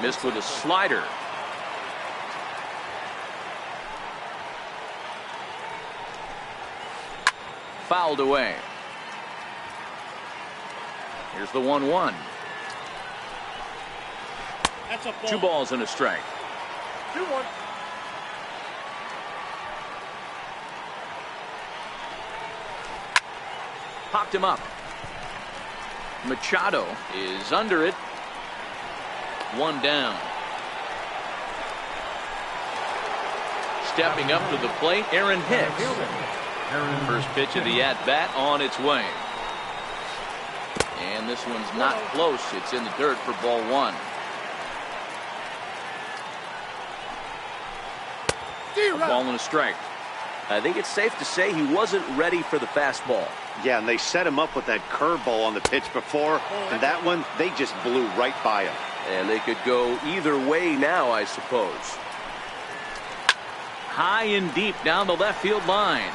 Missed with a slider. Fouled away. Here's the 1-1. That's a ball. 2 balls and a strike. 2-1. Popped him up. Machado is under it. 1 down. Stepping up to the plate, Aaron Hicks. First pitch of the at-bat on its way. And this one's not close. It's in the dirt for ball 1. A ball and a strike. I think it's safe to say he wasn't ready for the fastball. Yeah, and they set him up with that curveball on the pitch before, and that one, they just blew right by him. And they could go either way now, I suppose. High and deep down the left field line.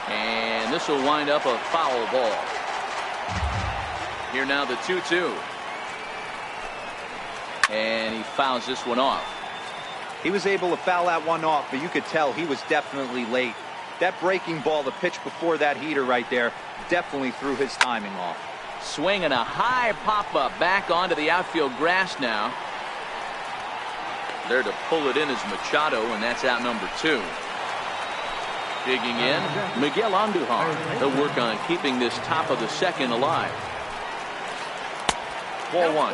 And this will wind up a foul ball. Here now the 2-2. And he fouls this one off. He was able to foul that one off, but you could tell he was definitely late. That breaking ball, the pitch before that heater right there, definitely threw his timing off. Swinging a high pop-up back onto the outfield grass now. There to pull it in is Machado, and that's out number 2. Digging in, Miguel Andujar. He'll work on keeping this top of the second alive. Ball 1.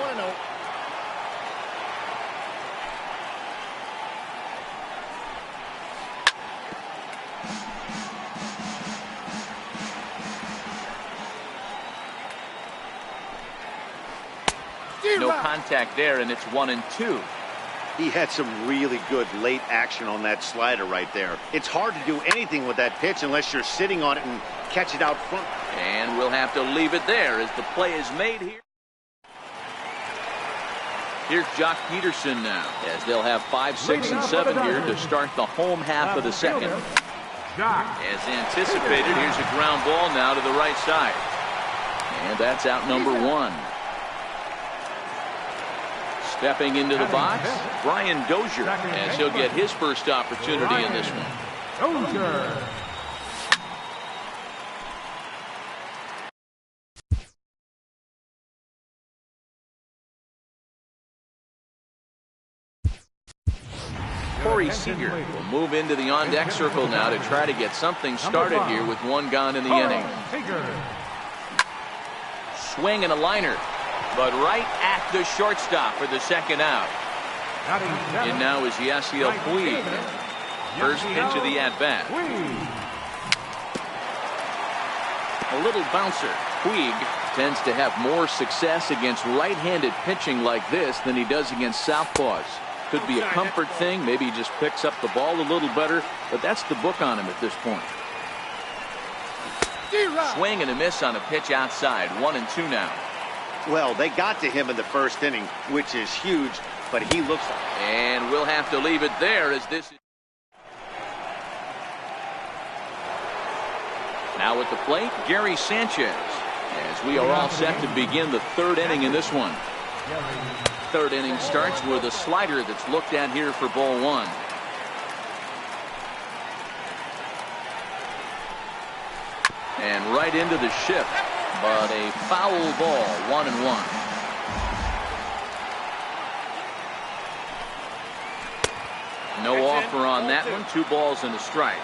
No contact there, and it's 1-2. He had some really good late action on that slider right there. It's hard to do anything with that pitch unless you're sitting on it and catch it out front. And we'll have to leave it there as the play is made here. Here's Jock Peterson now, as they'll have 5, 6, and 7 here to start the home half of the second. As anticipated, here's a ground ball now to the right side. And that's out number 1. Stepping into the box, Brian Dozier, as he'll get his first opportunity in this one. Dozier. Corey Seager will move into the on-deck circle now to try to get something started here with 1 gone in the inning. Swing and a liner, but right at the shortstop for the second out. And now is Yasiel Puig. First pitch of the at-bat. A little bouncer. Puig tends to have more success against right-handed pitching like this than he does against southpaws. Could be a comfort thing. Maybe he just picks up the ball a little better, but that's the book on him at this point. Swing and a miss on a pitch outside. 1-2 now. Well, they got to him in the first inning, which is huge, but he looks like... And we'll have to leave it there as this is... Now at the plate, Gary Sanchez, as we are all set to begin the 3rd inning in this one. 3rd inning starts with a slider that's looked at here for ball 1. And right into the shift, but a foul ball. 1-1. No offer on that one. 2 balls and a strike.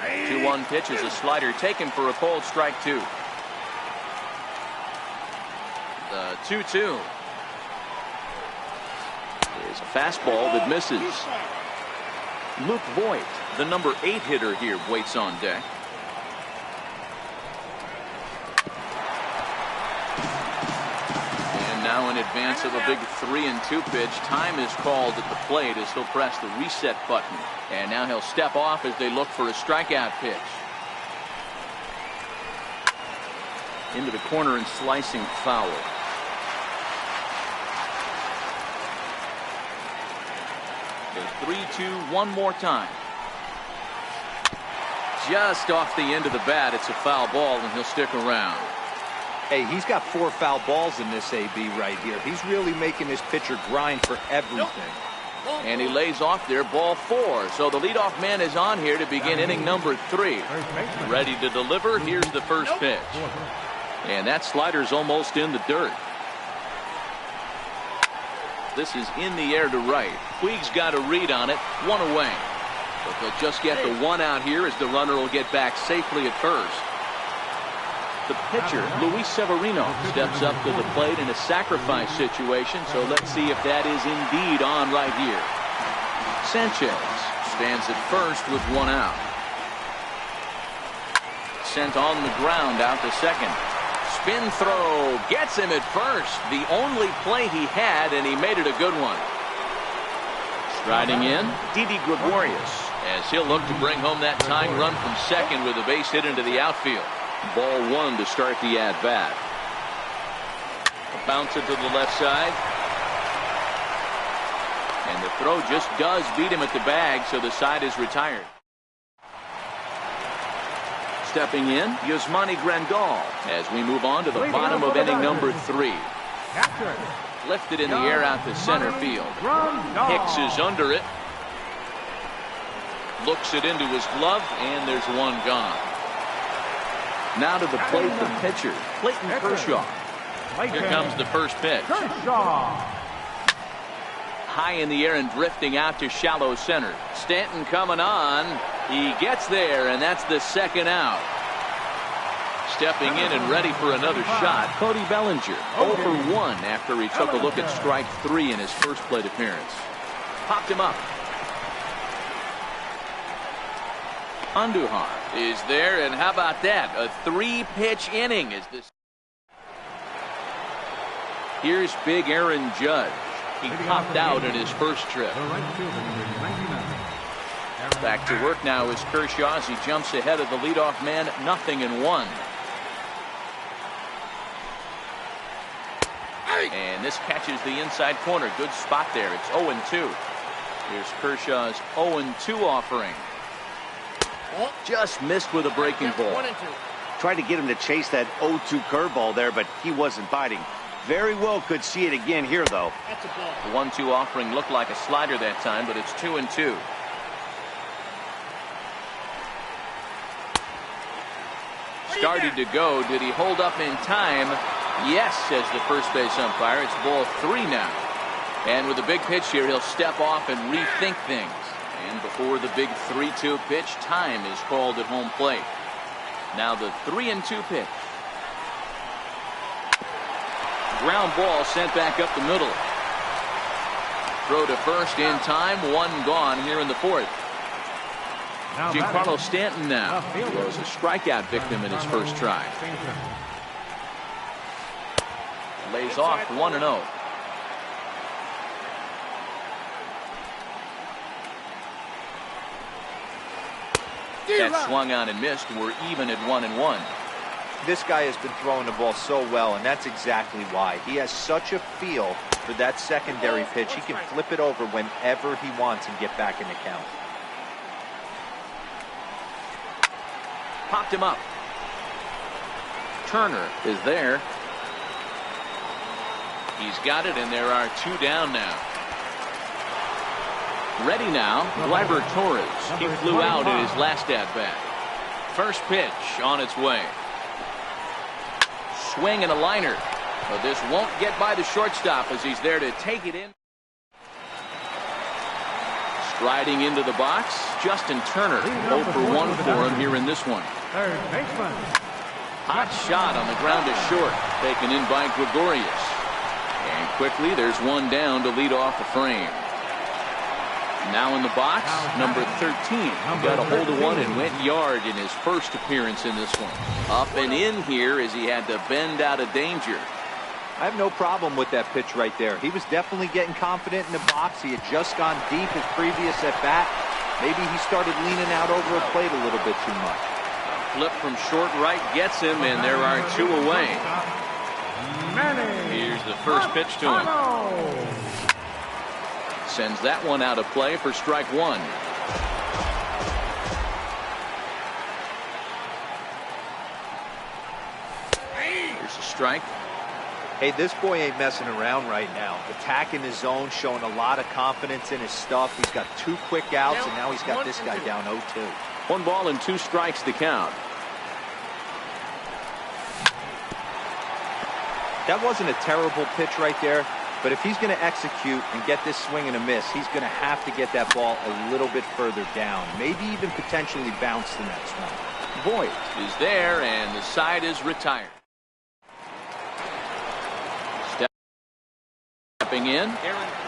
The 2-1 pitch is a slider taken for a cold strike 2. The 2-2 is a fastball that misses. Luke Voigt, the number 8 hitter here, waits on deck. And now in advance of a big 3-2 pitch, time is called at the plate as he'll press the reset button. And now he'll step off as they look for a strikeout pitch. Into the corner and slicing foul. The 3-2 one more time. just off the end of the bat. It's a foul ball, and he'll stick around. Hey, he's got 4 foul balls in this AB right here. He's really making this pitcher grind for everything. And he lays off there, ball 4. So the leadoff man is on here to begin inning number 3. Ready to deliver. Here's the first pitch. And that slider's almost in the dirt. This is in the air to right. Puig's got a read on it. 1 away. But they'll just get the 1 out here as the runner will get back safely at first. The pitcher, Luis Severino, steps up to the plate in a sacrifice situation, so let's see if that is indeed on right here. Sanchez stands at first with 1 out. Sent on the ground out to second. Spin throw gets him at first. The only play he had, and he made it a good one. Striding in, Didi Gregorius, as he'll look to bring home that tying run from second with a base hit into the outfield. Ball 1 to start the at-bat. Bounce it to the left side. And the throw just does beat him at the bag, so the side is retired. Stepping in, Yasmani Grandal as we move on to the bottom of inning number 3. Lifted in the air out to center field. Hicks is under it. Looks it into his glove, and there's 1 gone. Now to the plate, the pitcher, Clayton Kershaw. Here comes the first pitch. High in the air and drifting out to shallow center. Stanton coming on. He gets there, and that's the 2nd out. Stepping in and ready for another shot, Cody Bellinger. 0 for 1 after he took a look at strike 3 in his first plate appearance. Popped him up. Andujar is there, and how about that? A 3-pitch inning is this. Here's big Aaron Judge. He popped out in his first trip. Back to work now is Kershaw as he jumps ahead of the leadoff man, 0-1. And this catches the inside corner. Good spot there. It's 0-2. Here's Kershaw's 0-2 offering. Just missed with a breaking ball. Tried to get him to chase that 0-2 curveball there, but he wasn't biting. Very well could see it again here, though. That's a ball. The 1-2 offering looked like a slider that time, but it's 2-2. Started to go. Did he hold up in time? Yes, says the first base umpire. It's ball 3 now. And with a big pitch here, he'll step off and rethink things. And before the big 3-2 pitch, time is called at home plate. Now the 3-2 pitch. Ground ball sent back up the middle. Throw to first in time. 1 gone here in the 4th. Giancarlo Stanton now was a strikeout victim in his first try. Lays off 1-0. That swung on and missed. We're even at 1-1. This guy has been throwing the ball so well, and that's exactly why. He has such a feel for that secondary pitch. He can flip it over whenever he wants and get back in the count. Popped him up. Turner is there. He's got it, and there are 2 down now. Ready now, Gleyber Torres. He flew out in his last at-bat. First pitch on its way. Swing and a liner. But this won't get by the shortstop as he's there to take it in. Striding into the box, Justin Turner. 0 for 1 for him here in this one. Hot shot on the ground to short. Taken in by Gregorius. And quickly there's 1 down to lead off the frame. Now in the box, number 13. Got a hold of one and went yard in his first appearance in this one. Up and in here as he had to bend out of danger. I have no problem with that pitch right there. He was definitely getting confident in the box. He had just gone deep his previous at bat. Maybe he started leaning out over a plate a little bit too much. Flip from short right gets him, and there are 2 away. Here's the first pitch to him. Sends that one out of play for strike 1. Here's a strike. Hey, this boy ain't messing around right now. Attacking his zone, showing a lot of confidence in his stuff. He's got 2 quick outs, and now he's got this guy down 0-2. 1 ball and 2 strikes to count. That wasn't a terrible pitch right there, but if he's going to execute and get this swing and a miss, he's going to have to get that ball a little bit further down, maybe even potentially bounce the next one. Voigt is there, and the side is retired. Stepping in.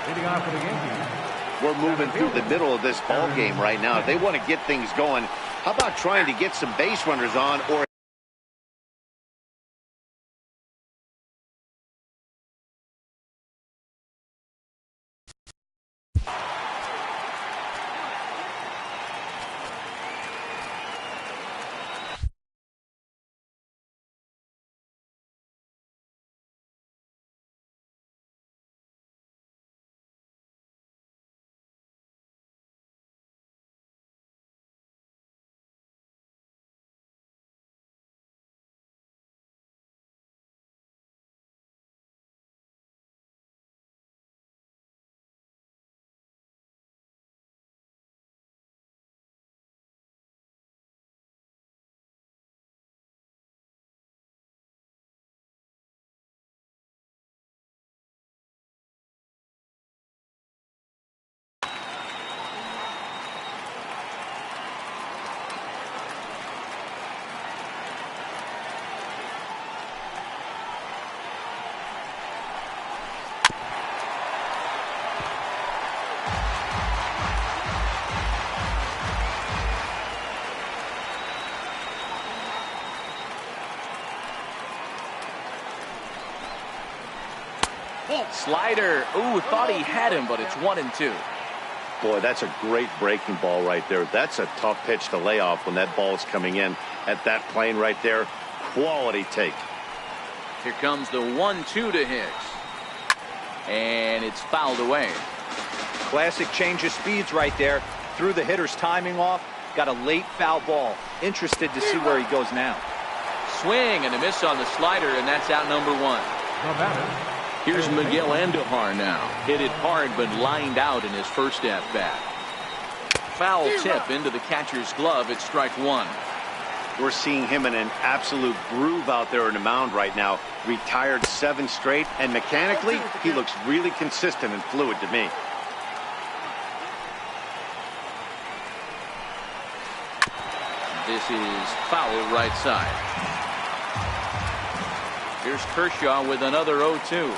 Leading off for the Yankees. We're moving through the middle of this ball game right now. If they want to get things going, how about trying to get some base runners on or Slider. Ooh, thought he had him, but it's 1-2. boy, that's a great breaking ball right there. That's a tough pitch to lay off when that ball is coming in at that plane right there. Quality take. Here comes the 1-2 to Hicks. And it's fouled away. Classic change of speeds right there. Threw the hitter's timing off. Got a late foul ball. Interested to see where he goes now. Swing and a miss on the slider, and that's out number 1. The batter. Here's Miguel Andujar now. Hit it hard, but lined out in his first at-bat. Foul tip into the catcher's glove. It's strike 1. We're seeing him in an absolute groove out there in the mound right now. Retired 7 straight, and mechanically, he looks really consistent and fluid to me. This is foul right side. Here's Kershaw with another 0-2.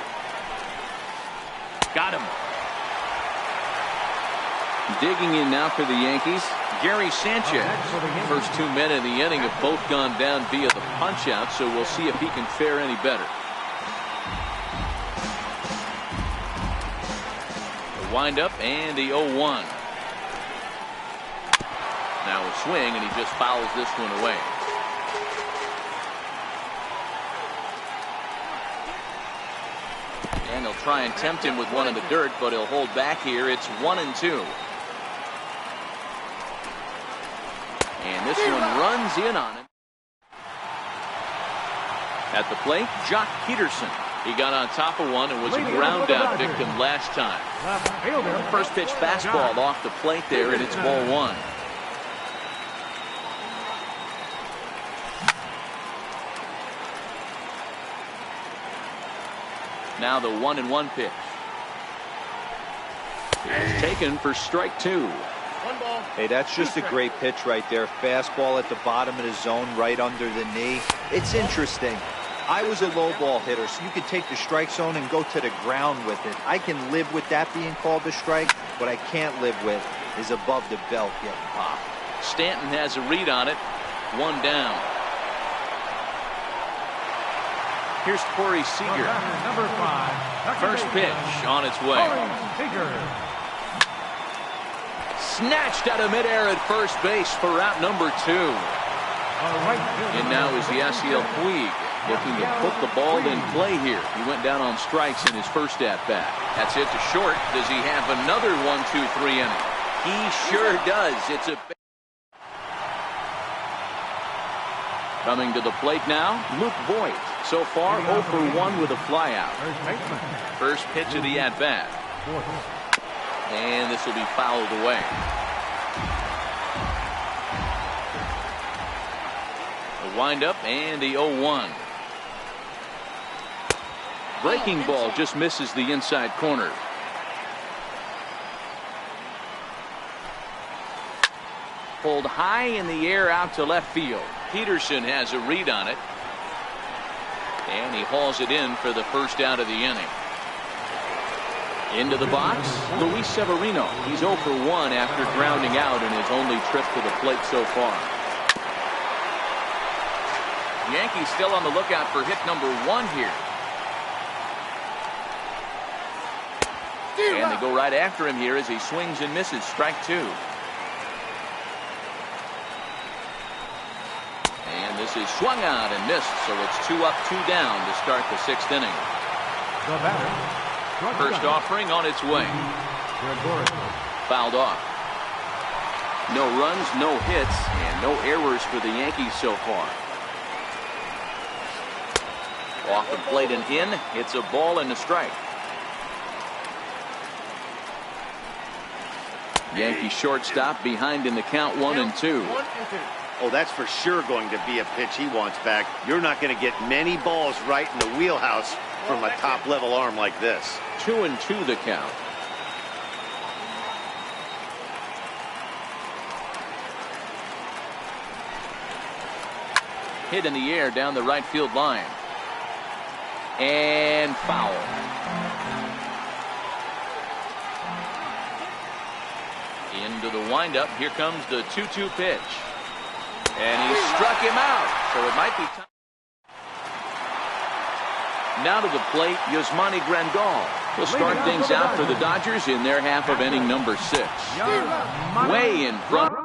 Got him. Digging in now for the Yankees, Gary Sanchez. First 2 men in the inning have both gone down via the punch-out, so we'll see if he can fare any better. The wind-up and the 0-1. Now a swing, and he just fouls this one away. And they'll try and tempt him with one in the dirt, but he'll hold back here. It's 1-2. And this one runs in on him. At the plate, Jock Peterson. He got on top of one and was a ground out victim last time. First pitch fastball off the plate there, and it's ball 1. Now the 1-1 pitch. It's taken for strike 2. Hey, that's just a great pitch right there. Fastball at the bottom of the zone, right under the knee. It's interesting. I was a low ball hitter, so you could take the strike zone and go to the ground with it. I can live with that being called a strike. What I can't live with is above the belt getting popped. Stanton has a read on it. 1 down. Here's Corey Seager. Number 5. First pitch on its way. Snatched out of midair at first base for out number 2. And now is Yasiel Puig looking to put the ball in play here. He went down on strikes in his first at-bat. That's hit to short. Does he have another 1-2-3 inning? He sure does. It's a coming to the plate now, Luke Voigt. So far, 0 for 1 with a flyout. First baseman. First pitch of the at-bat. And this will be fouled away. The windup and the 0-1. Breaking ball just misses the inside corner. Pulled high in the air out to left field. Peterson has a read on it. And he hauls it in for the first out of the inning. Into the box, Luis Severino. He's 0 for 1 after grounding out in his only trip to the plate so far. Yankees still on the lookout for hit number 1 here. And they go right after him here as he swings and misses. Strike 2. And this is swung out and missed, so it's 2 up, 2 down to start the 6th inning. The batter. First offering on its way. Fouled off. No runs, no hits, and no errors for the Yankees so far. Off the plate and in. It's a ball and a strike. Yankee shortstop behind in the count 1-2. Oh, that's for sure going to be a pitch he wants back. You're not going to get many balls right in the wheelhouse from a top-level arm like this. 2-2 the count. Hit in the air down the right field line. And foul. Into the windup. Here comes the 2-2 pitch. And he struck him out. So it might be time. Now to the plate, Yasmani Grandal will start things out for the Dodgers in their half of inning number 6. Way in front.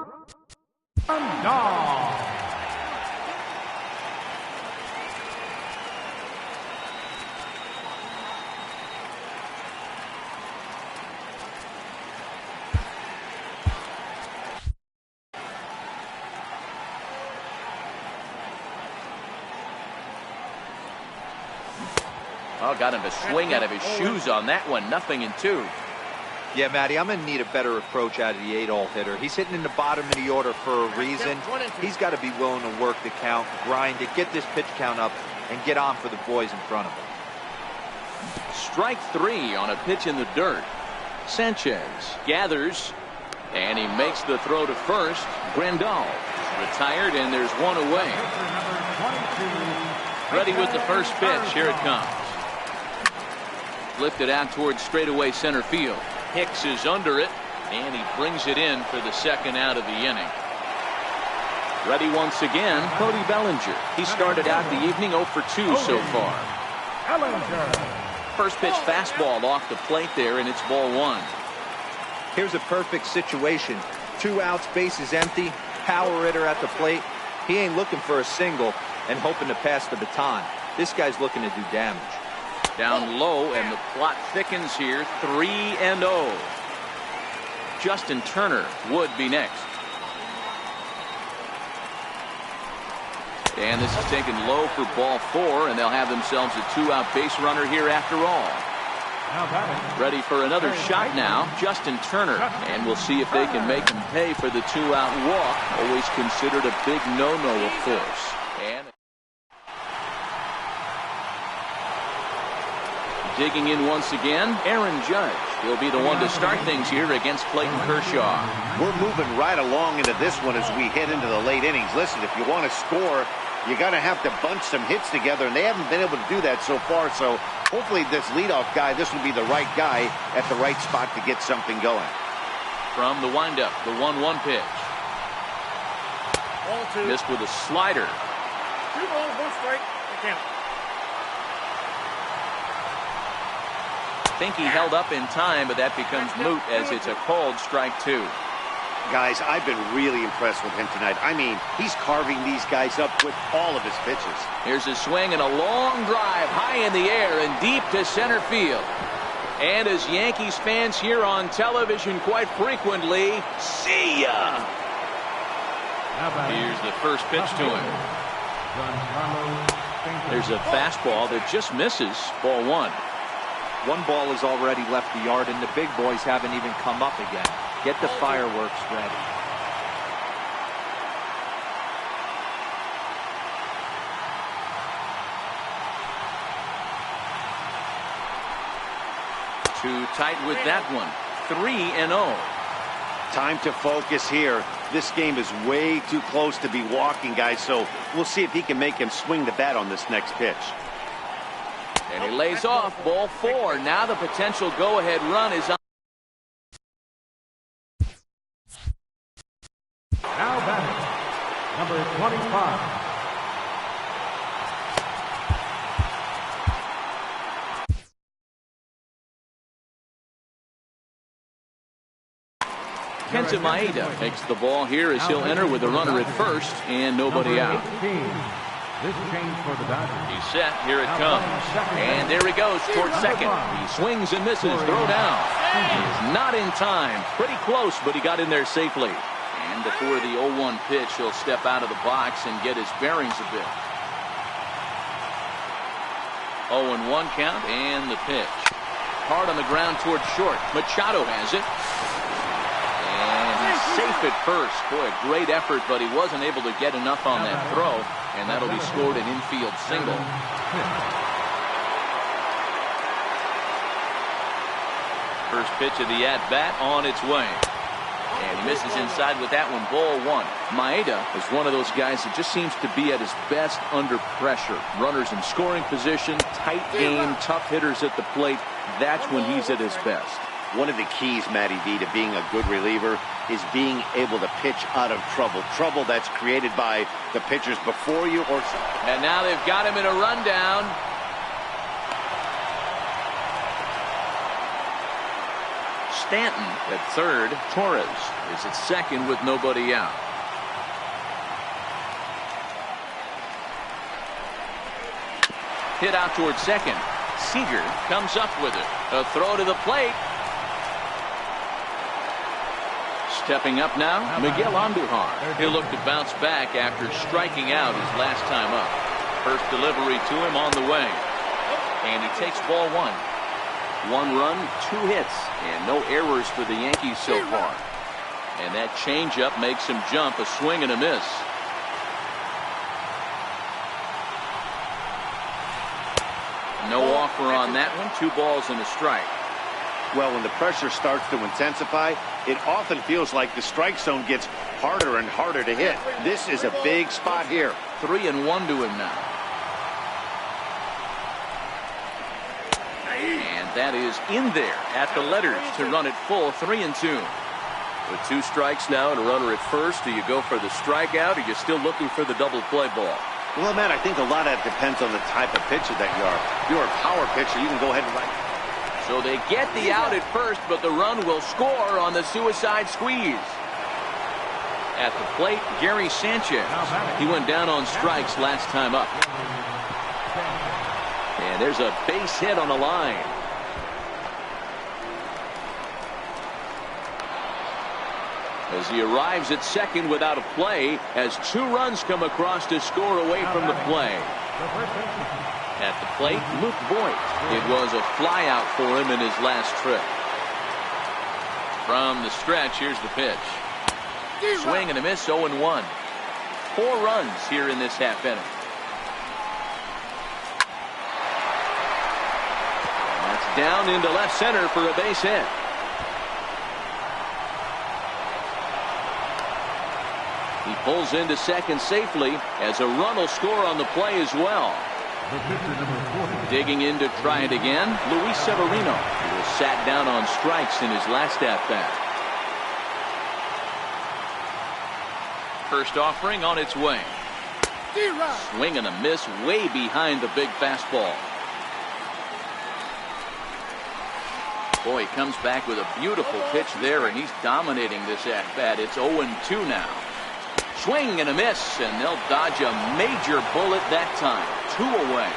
Oh, got him to swing out of his shoes on that one. 0-2. Yeah, Matty, I'm going to need a better approach out of the 8-hole hitter. He's hitting in the bottom of the order for a reason. He's got to be willing to work the count, grind it, get this pitch count up, and get on for the boys in front of him. Strike 3 on a pitch in the dirt. Sanchez gathers, and he makes the throw to first. Grandal retired, and there's one away. Ready with the first pitch. Here it comes. Lifted out towards straightaway center field. Hicks is under it, and he brings it in for the second out of the inning. Ready once again, Cody Bellinger. He started out the evening 0 for 2 so far. First pitch fastball off the plate there, and it's ball 1. Here's a perfect situation. 2 outs, bases empty, power hitter at the plate. He ain't looking for a single and hoping to pass the baton. This guy's looking to do damage. Down low, and the plot thickens here. 3-0. Justin Turner would be next. And this is taken low for ball 4, and they'll have themselves a 2-out base runner here after all. Ready for another shot now, Justin Turner. And we'll see if they can make him pay for the 2-out walk. Always considered a big no-no, of course. And digging in once again, Aaron Judge. He'll be the one to start things here against Clayton Kershaw. We're moving right along into this one as we head into the late innings. Listen, if you want to score, you got to have to bunch some hits together, and they haven't been able to do that so far. So hopefully this leadoff guy, this will be the right guy at the right spot to get something going. From the windup, the 1-1 pitch. Missed with a slider. 2 balls, 1 strike. Count. I think he held up in time, but that becomes moot as it's a called strike 2. Guys, I've been really impressed with him tonight. I mean, he's carving these guys up with all of his pitches. Here's a swing and a long drive high in the air and deep to center field. And as Yankees fans hear on television quite frequently, see ya! Here's the first pitch to him. There's a fastball that just misses. Ball one. One ball has already left the yard, and the big boys haven't even come up again. Get the fireworks ready. Too tight with that one. 3-0. Time to focus here. This game is way too close to be walking, guys, so we'll see if he can make him swing the bat on this next pitch. And he lays off. Ball four. Now the potential go-ahead run is on. Now batting, number 25. Kenta Maeda takes the ball here as he'll enter with a runner at first and nobody out. This change for the Dodgers. He's set. Here it comes. And there he goes towards second. He swings and misses. Throw down. He's not in time. Pretty close, but he got in there safely. And before the 0-1 pitch, he'll step out of the box and get his bearings a bit. 0-1 count and the pitch. Hard on the ground towards short. Machado has it. And he's safe at first. Boy, a great effort, but he wasn't able to get enough on that throw. And that'll be scored an infield single. First pitch of the at-bat on its way. And he misses inside with that one. Ball one. Maeda is one of those guys that just seems to be at his best under pressure. Runners in scoring position, tight game, tough hitters at the plate. That's when he's at his best. One of the keys, Matty V, to being a good reliever is being able to pitch out of trouble. Trouble that's created by the pitchers before you or... And now they've got him in a rundown. Stanton at third. Torres is at second with nobody out. Hit out towards second. Seager comes up with it. A throw to the plate. Stepping up now, Miguel Andujar. He'll look to bounce back after striking out his last time up. First delivery to him on the way. And he takes ball one. 1 run, 2 hits, and no errors for the Yankees so far. And that changeup makes him jump. A swing and a miss. No offer on that one. 2 balls and a strike. Well, when the pressure starts to intensify, it often feels like the strike zone gets harder and harder to hit. This is a big spot here. 3-1 to him now. And that is in there at the letters to run it full. 3-2. With 2 strikes now and a runner at first, do you go for the strikeout, or are you still looking for the double play ball? Well, Matt, I think a lot of that depends on the type of pitcher that you are. If you're a power pitcher, you can go ahead and run. So they get the out at first, but the run will score on the suicide squeeze. At the plate, Gary Sanchez. He went down on strikes last time up. And there's a base hit on the line. As he arrives at second without a play, as 2 runs come across to score away from the play. At the plate, Luke Voigt. It was a flyout for him in his last trip. From the stretch, here's the pitch. Swing and a miss, 0-1. 4 runs here in this half inning. That's down into left center for a base hit. He pulls into second safely as a run will score on the play as well. Digging in to try it again, Luis Severino, who was sat down on strikes in his last at-bat. First offering on its way. Swing and a miss way behind the big fastball. Boy, he comes back with a beautiful pitch there, and he's dominating this at-bat. It's 0-2 now. Swing and a miss, and they'll dodge a major bullet that time. 2 away.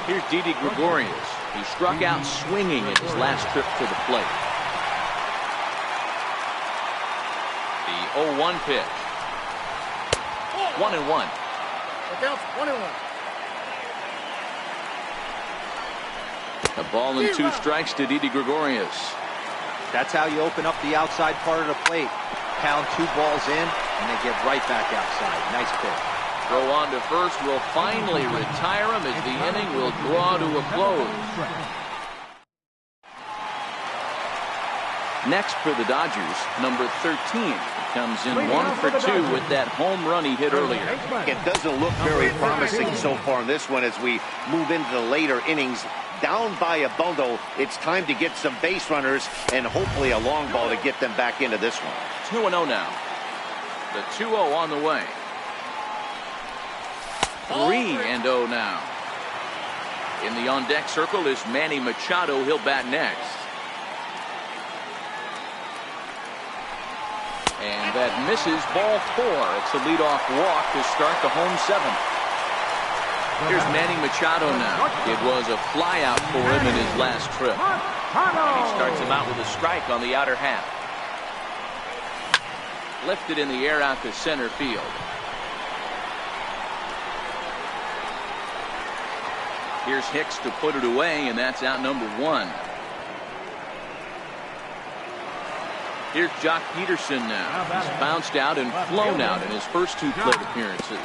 Here's Didi Gregorius. He struck out swinging in his last trip to the plate. The 0-1 pitch. 1-1. It counts 1-1. A ball and 2 strikes to Didi Gregorius. That's how you open up the outside part of the plate. Pound 2 balls in, and they get right back outside. Nice pitch. Throw on to first will finally retire him as the inning will draw to a close. Next for the Dodgers, number 13. Comes in 1 for 2 with that home run he hit earlier. It doesn't look very promising so far in this one as we move into the later innings. Down by a bundle, it's time to get some base runners and hopefully a long ball to get them back into this one. 2-0 now. The 2-0 on the way. 3-0 now. In the on-deck circle is Manny Machado. He'll bat next. And that misses, ball 4. It's a leadoff walk to start the home 7th. Here's Manny Machado now. It was a flyout for him in his last trip. And he starts him out with a strike on the outer half. Lifted in the air out to center field. Here's Hicks to put it away, and that's out number 1. Here's Jock Peterson now. He's bounced out and flown out in his first 2 plate appearances.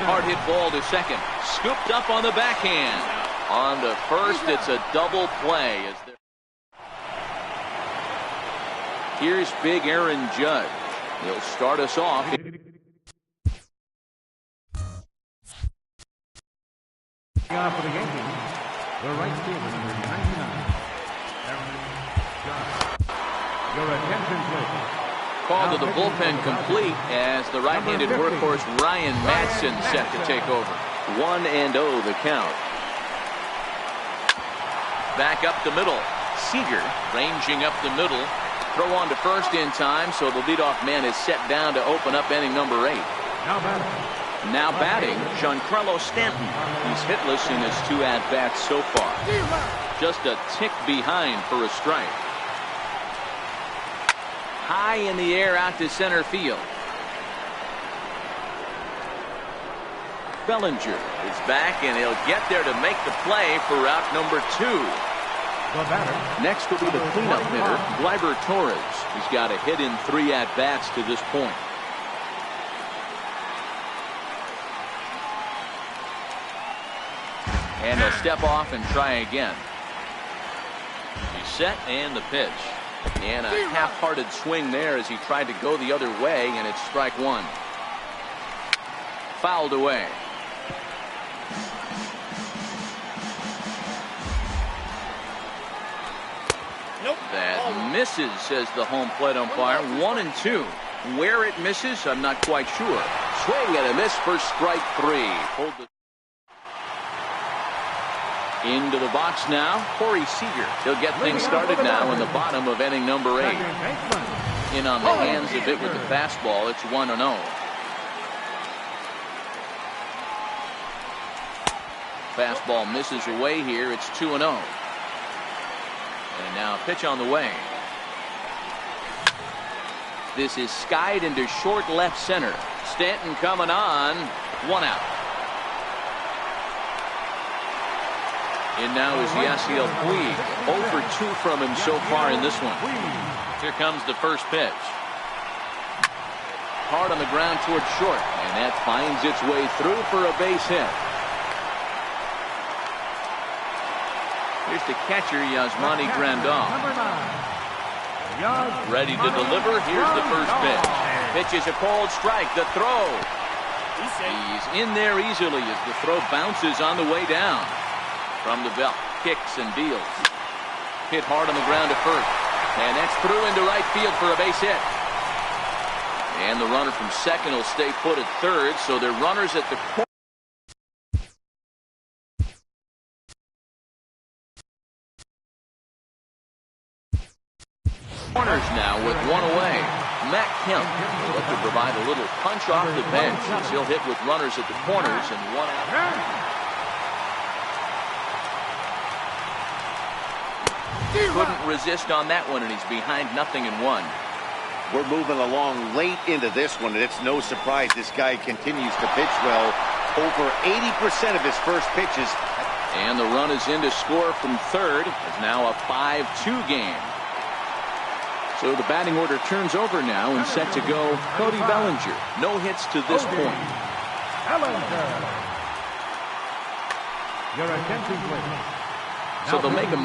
Hard hit ball to second. Scooped up on the backhand. On to first, it's a double play. Here's big Aaron Judge. He'll start us off. For the Yankees, the right fielder, number 99, Aaron Judge. Your attention, please. Call to the bullpen complete as the right-handed workhorse Ryan Madson set to take over. 1-0 the count. Back up the middle. Seager ranging up the middle. Throw on to first in time, so the leadoff man is set down to open up inning number 8. Now batting, Giancarlo Stanton. He's hitless in his 2 at-bats so far. Just a tick behind for a strike. High in the air out to center field. Bellinger is back, and he'll get there to make the play for out number 2. Next will be the cleanup hitter, Gleyber Torres. He's got a hit in 3 at-bats to this point. And he'll step off and try again. He's set, and the pitch. And a half-hearted swing there as he tried to go the other way, and it's strike 1. Fouled away. That misses, says the home plate umpire. 1-2. Where it misses, I'm not quite sure. Swing and a miss for strike 3. Hold the into the box now, Corey Seager. He'll get things started now in the bottom of inning number 8. In on the hands a bit with the fastball. It's 1-0. Fastball misses away here. It's 2-0. And now a pitch on the way. This is skied into short left center. Stanton coming on. 1 out. And now is Yasiel Puig. 0 for 2 from him so far in this one. Here comes the first pitch. Hard on the ground toward short. And that finds its way through for a base hit. Here's the catcher, Yasmani Grandal. Ready to deliver. Here's the first pitch. Pitch is a cold strike. The throw. He's in there easily as the throw bounces on the way down. From the belt, kicks and deals. Hit hard on the ground to first. And that's through into right field for a base hit. And the runner from second will stay put at third, so they're runners at the corners now with 1 away. Matt Kemp will look to provide a little punch off the bench as he'll hit with runners at the corners and 1 out. Couldn't resist on that one, and he's behind 0-1. We're moving along late into this one, and it's no surprise this guy continues to pitch well. Over 80% of his first pitches And the run is in to score from third. It's now a 5-2 game. So the batting order turns over now and set to go Cody Bellinger. No hits to this point. Bellinger. Your attention, please. So they'll make a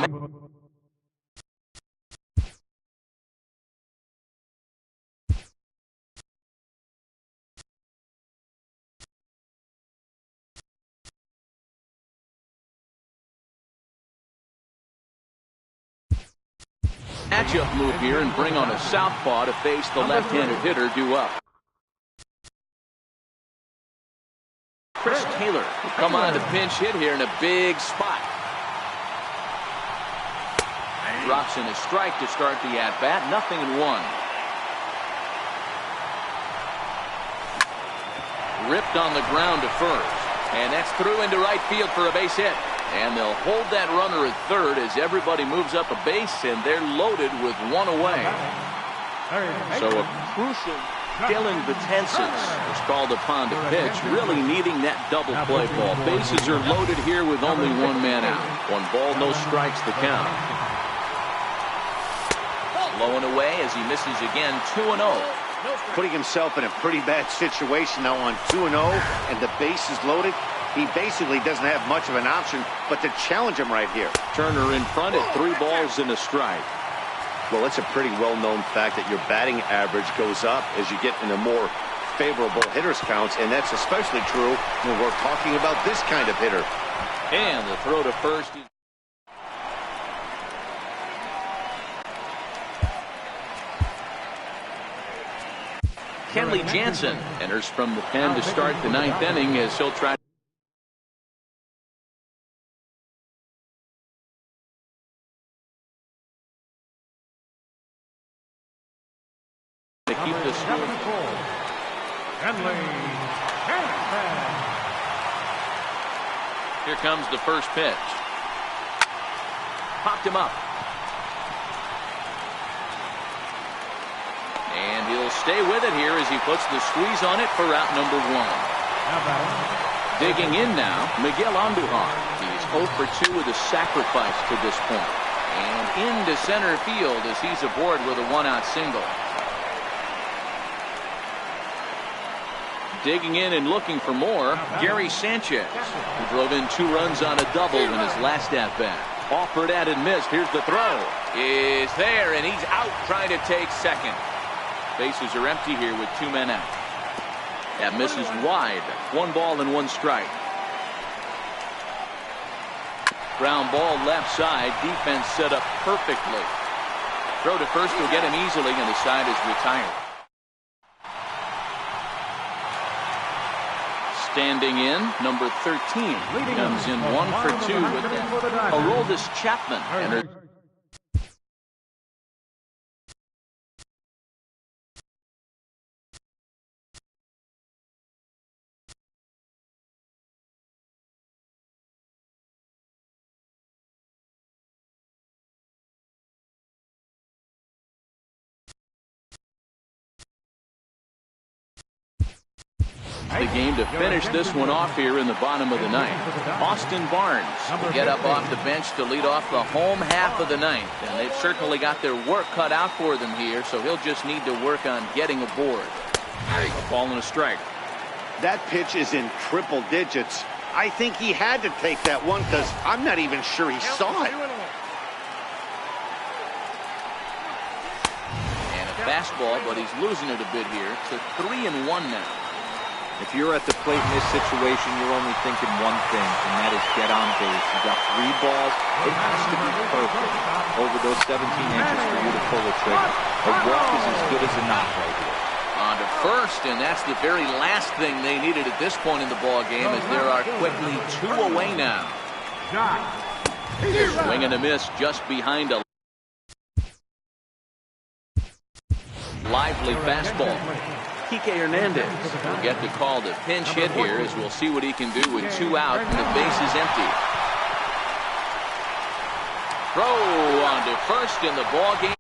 matchup move here and bring on a southpaw to face the left-handed hitter due up. Chris Taylor will come on to pinch hit here in a big spot. Drops in a strike to start the at-bat. 0-1. Ripped on the ground to first. And that's through into right field for a base hit. And they'll hold that runner at third as everybody moves up a base, and they're loaded with one away. So a crucial Dylan Betances is called upon to pitch, really needing that double play ball. Bases are loaded here with only one man out. 1 ball, no strikes the count. Low and away as he misses again. 2-0. Putting himself in a pretty bad situation now on 2-0, and the base is loaded. He basically doesn't have much of an option but to challenge him right here. Turner in front at 3 balls and a strike. Well, it's a pretty well-known fact that your batting average goes up as you get into more favorable hitters counts, and that's especially true when we're talking about this kind of hitter. And the throw to first. Kenley Jansen enters from the pen to start the 9th inning as he'll try to keep this score. Here comes the first pitch. Popped him up. And he'll stay with it here as he puts the squeeze on it for out number 1. Digging in now, Miguel Andujar. He's 0 for 2 with a sacrifice to this point. And into center field as he's aboard with a 1-out single. Digging in and looking for more, Gary Sanchez, who drove in 2 runs on a double in his last at-bat. Offered at and missed. Here's the throw. Is there, and he's out trying to take second. Bases are empty here with 2 men out. That misses wide. 1 ball and 1 strike. Ground ball left side. Defense set up perfectly. Throw to first will get him easily, and the side is retired. Standing in, number 13 comes in 1 for 2 with Aroldis Chapman. The game to finish this one off here in the bottom of the 9th. Austin Barnes will get up off the bench to lead off the home half of the 9th. And they've certainly got their work cut out for them here, so he'll just need to work on getting aboard. A ball and a strike. That pitch is in triple digits. I think he had to take that one because I'm not even sure he saw it. And a fastball, but he's losing it a bit here. It's a 3-1 now. If you're at the plate in this situation, you're only thinking one thing, and that is get on base. You got 3 balls. It has to be perfect over those 17 inches for you to pull the trigger. A walk is as good as a knock right here. On to first, and that's the very last thing they needed at this point in the ball game, as there are quickly 2 away now. Swing and a miss just behind a lively fastball. Kike Hernandez will get the call to pinch hit here, as we'll see what he can do with 2 out and the base is empty. Throw on to first in the ball game.